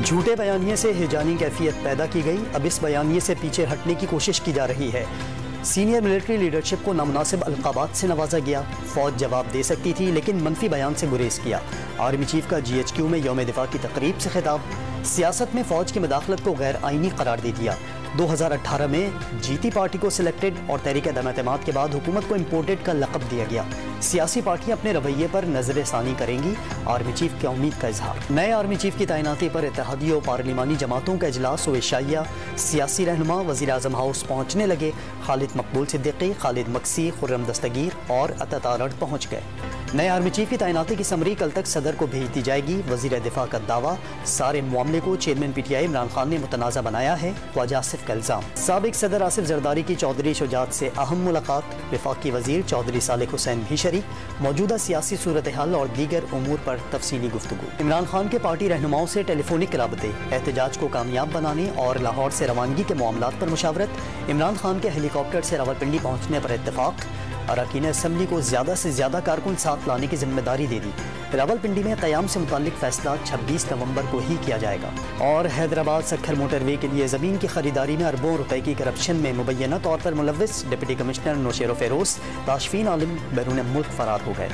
झूठे बयानिए से हिजानी कैफियत पैदा की गई। अब इस बयानिए से पीछे हटने की कोशिश की जा रही है। सीनियर मिलिट्री लीडरशिप को नामुनासिब अलकाबात से नवाजा गया। फौज जवाब दे सकती थी लेकिन मनफी बयान से गुरेज किया। आर्मी चीफ का GHQ में यौम दिफा की तकरीब से खिताब। सियासत में फौज की मदाखलत को गैर आइनी करार दे दिया। 2018 में जीती पार्टी को सिलेक्टेड और तहरीक अदम-ए-एतमाद के बाद हुकूमत को इम्पोर्टेड का लक़ब दिया गया। सियासी पार्टियां अपने रवैये पर नजर सानी करेंगी। आर्मी चीफ की उम्मीद का इजहार। नए आर्मी चीफ की तैनाती पर इत्तेहादी और पार्लिमानी जमातों का इजलास व इशाइया। सियासी रहनुमा वज़ीर आज़म हाउस पहुँचने लगे। खालिद मकबूल सिद्दीकी, खालिद मक्सी, खुर्रम दस्तगीर और अतातारड़ पहुँच गए। नए आर्मी चीफ की तैनाती की समरी कल तक सदर को भेज दी जाएगी। वज़ीर दिफा का दावा। सारे मामले को चेयरमैन PTI इमरान खान ने मुतनाज़ा बनाया है। ख्वाजा आसिफ का इल्ज़ाम। साबिक सदर आसिफ जरदारी की चौधरी शुजात से अहम मुलाकात। वफाकी वज़ीर चौधरी सालेह हुसैन भी शरीक। मौजूदा सियासी सूरत हाल और दीगर उमूर पर तफसीली गुफ्तगू। इमरान खान के पार्टी रहनुमाओं से टेलीफोनिक राबते। एहतजाज को कामयाब बनाने और लाहौर से रवानगी के मामलात पर मुशावरत। इमरान खान के हेलीकॉप्टर से रावलपिंडी पहुँचने पर इत्तफाक। अरकान असम्बली को ज़्यादा से ज़्यादा कारकुन साथ लाने की जिम्मेदारी दे दी। रावलपिंडी में क़याम से मुताल्लिक फैसला 26 नवंबर को ही किया जाएगा। और हैदराबाद सक्खर मोटरवे के लिए ज़मीन की खरीदारी में अरबों रुपए की करप्शन में मुबैना तौर पर मुलव्विस डिप्टी कमिश्नर नौशेर फ़ेरोज़, काशफीन आलिम बैरून मुल्क फरार हो गए।